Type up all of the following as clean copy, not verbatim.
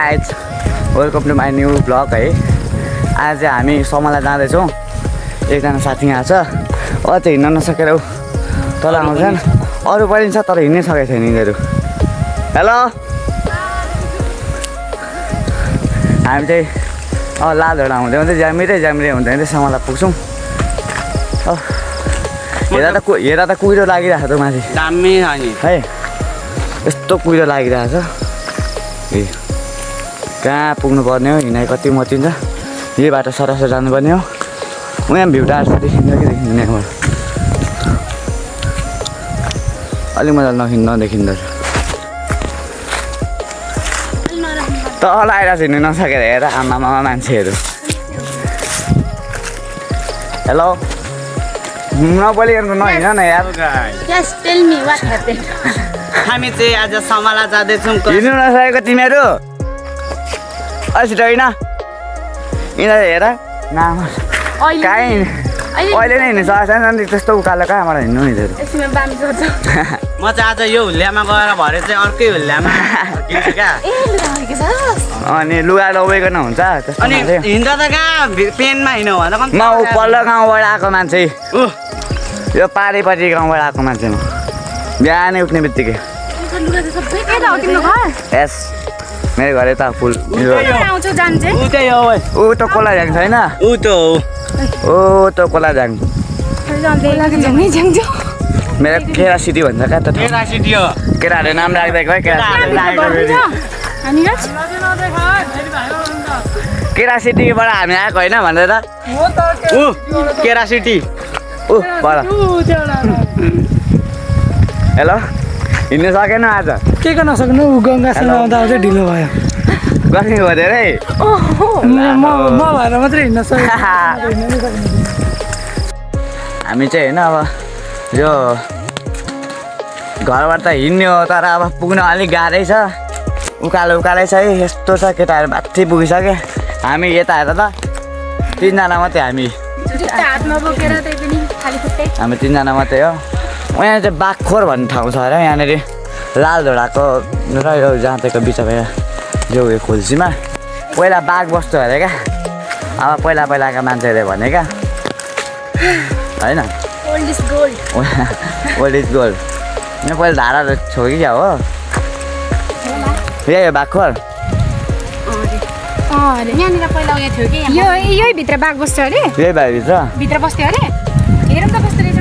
Guys welcome to my new blog है। आज चाहिँ हामी समला जाँदैछौँ। एकजना साथी यहाँ छ, अझ हिँड्न नसकेर तल आउँछन्। अरू पनि छ तर हिँड्नै सकेको छैन यिनीहरू। हेलो, हामी चाहिँ लालझोडा हुँदै हुँदै जामिरै हुँदै हुँदै समला पुग्छौँ। हेरा त कुहिरो लागिरहेको छ माथि, दामी छ नि है। यस्तो कुहिरो लागिरहेको छ। ए कहाँ पुग्नु पर्ने हो, हिँडाइ कति मचिन्छ। यही बाटो सरसर जानुपर्ने हो। उहाँ भ्यू टार्छ देखिन्छ कि देखिँदैन यहाँबाट। अलिक मजाले नदेखिँदो रहेछ। तल आएर हिँड्नु नसकेर हेर आमामा मान्छेहरू। हेलो, नबोलिकन नहिँड न यार। Just tell me what happened. हामी चाहिँ आज समला जाँदैछौँ। हिँड्नु नसकेको तिमीहरू छिटो होइन। यिनीहरू हेर नाम कहीँ अहिले नै हिँड्नु सकेको छैन नि। त्यस्तो उकालो कहाँबाट हिँड्नु यिनीहरू। म चाहिँ आज यो हुल्ल्यामा गएर भरे चाहिँ अर्कै हुल्ल्यामा फर्किन्छु क्या। अनि लुगा लगाइकन हुन्छ त्यस्तो। अनि हिँड्दा त कहाँ पेनमा हिँड्यो भन्दा म पल्लो गाउँबाट आएको मान्छे, यो पारिपट्टि गाउँबाट आएको मान्छे। म बिहानै उठ्ने बित्तिकै यस मेरो घर यता फुल ऊ त कोला झ्याङ छैन, ऊ त ओ त कोला झ्याङ मेरो केरा सिटी भन्छ क्या। त केराहरूले नाम राखिदिएको है। केरा सिटीबाट हामी आएको होइन भनेर ऊ केरा सिटी ऊ बर। हेलो, हिँड्नु सकेन आज? के गर्न सक्नु, गङ्गासँग आउँदा आउँदै ढिलो भयो। गर्मी भयो धेरै। म भएर मात्रै हिँड्न सक्छु। हामी चाहिँ होइन अब यो घरबाट त हिँड्ने हो तर अब पुग्न अलिक गाह्रै छ। उकालै छ है। यस्तो छ केटाहरू माथि पुगिसक्यो। हामी यता हेर त तिनजना मात्रै। हामी तिनजना मात्रै हो। यहाँ चाहिँ बाघखोर भन्ने ठाउँ छ अरे यहाँनिर लालझोडाको र यो जाँतेको बिचमा जो उयो खोल्सीमा पहिला बाघ बस्छ अरे क्या। अब पहिलाका मान्छेहरूले भने क्या होइन, ओल्ड इज गोल्ड। यहाँ पहिला धाराहरू छो कि क्या हो यही बाघखोर। यही भित्र बाघ बस्छ अरे। यही भाइभित्र बस्थ्यो अरे। हेरौँ त कस्तो रहेछ।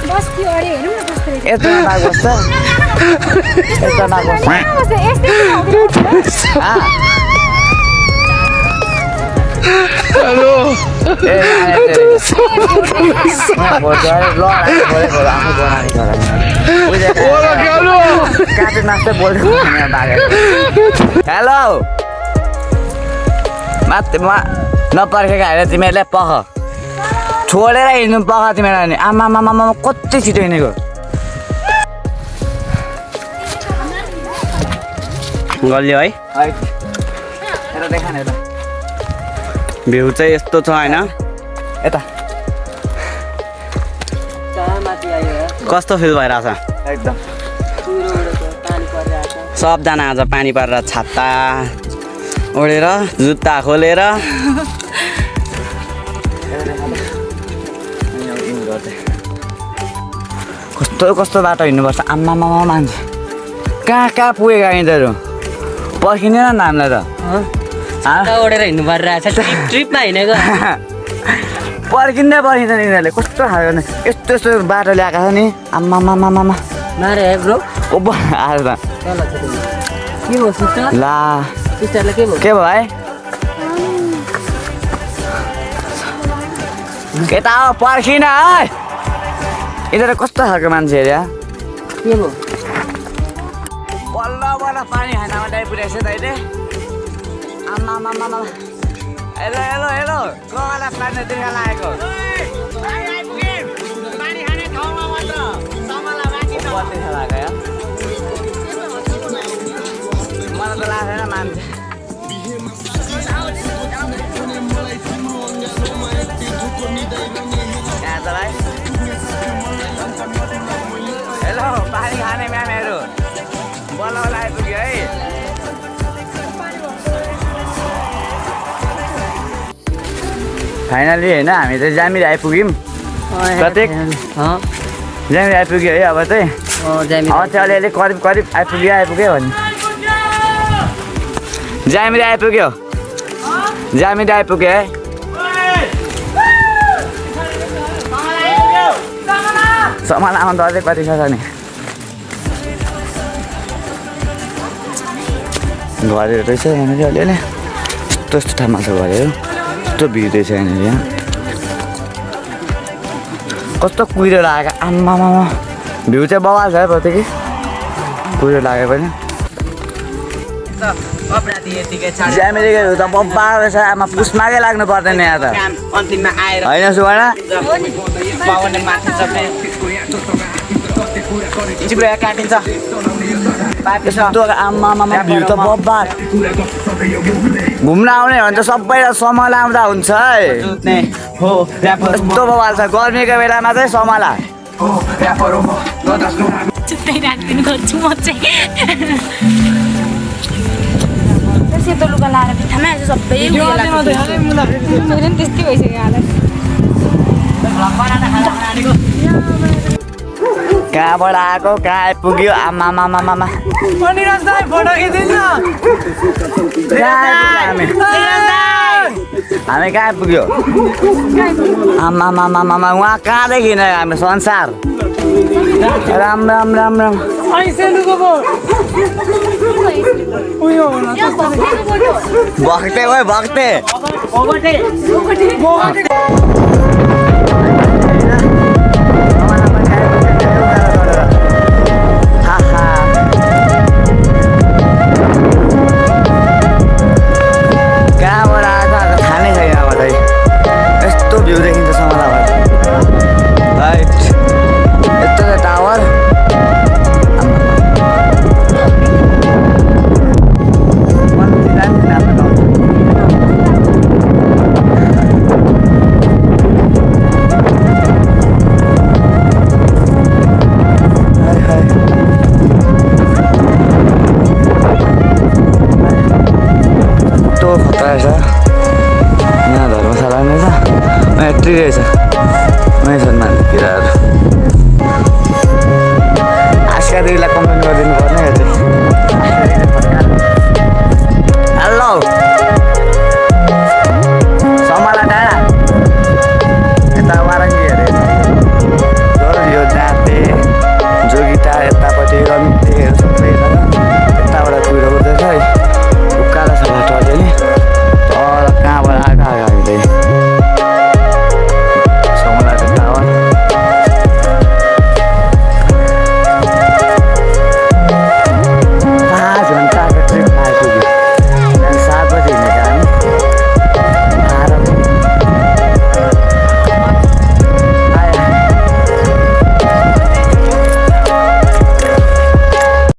बस्थ्यो अरे, हेरौँ न कस्तो रहेछ। यस्तो बाघ बस्छ। यस्तो बाघ बस्छ। हेलो, हेलो माथि नपर्खेको होइन तिमीहरूले पख छोडेर हिँड्नु पख तिमीलाई नि। आमामामा कति छिटो हिँडेको। गल्यो है। भ्यू चाहिँ यस्तो छ होइन। यता कस्तो फिल भइरहेछ एकदम। सबजना आज पानी परेर छाता ओढेर जुत्ता खोलेर कस्तो बाटो हिँड्नुपर्छ। आमामा मान्छे कहाँ पुगेका यिनीहरू पर्खिँदैन हामीलाई त। ओढेर हिँड्नु परिरहेछ। ट्रिपमा हिँडेको पर्खिँदैन यिनीहरूले। कस्तो खालको यस्तो बाटो ल्याएको छ नि। आमामामा मारे है ब्रो। आज त के हो सिस्टर? ला सिस्टरलाई के भयो? के भयो है? केटा हो पर्खिन है। यिनीहरू कस्तो खालको मान्छेहरू यहाँ। के भयो? बल्ल पानी खानामा आइपुगेछ त अहिले। आमामामा हेलो गला पानी देखा लागेको। पानी खाने ठाउँमा मात्र समला बाँकी छ। मलाई त लाग्दैन मान्छे। यहाँ त भाइ हेलो पानी खाने म्यामहरू बल्ल आइपुग्यो है। फाइनली होइन हामी चाहिँ ज्यामिर आइपुग्यौँ प्रत्येक ज्यामिर आइपुग्यो है अब चाहिँ अब चाहिँ अलिअलि करिब करिब आइपुग्यो भने ज्यामिर आइपुग्यो है सामान आउनु त अझै कति छ नि घरहरू रहेछ यहाँनिर अलिअलि त्यस्तो ठाउँमा छ घरहरू यस्तो भिड रहेछ यहाँनिर यहाँ कस्तो कुहिरो लागेको आम्मामा भ्यू चाहिँ बवाल छ है प्रत्येक कुहिरो लागेको पनि ज्यामिरीको त बब्बा रहेछ आमा पुसमाकै लाग्नु पर्दैन यहाँ त अन्तिममा आएर होइन सुवर्ण पाउने माथि सबै चिप्लो काटिन्छ यस्तो आम्मामा भ्यू त बब्बा घुम्न आउने भने त सबैलाई समला आउँदा हुन्छ है जुत्ने हो यस्तो बवाल छ गर्मीको बेलामा चाहिँ समला जुत्तै राखिदिनु खोज्छु म चाहिँ सेतो लुगा लाएर बित्थामा आज सबै उयो लाग्छ मेरो पनि त्यस्तै भइसक्यो हालत कहाँबाट आएको कहाँ आइपुग्यो आमामामामा अनि रास्ता फोटो खिचिन्छ हामी कहाँ आइपुग्यो आमामामामा उहाँ कहाँदेखि नै हाम्रो संसार राम राम राम राम अनि सेलुको पो उयो होला भक्ते ओए भक्ते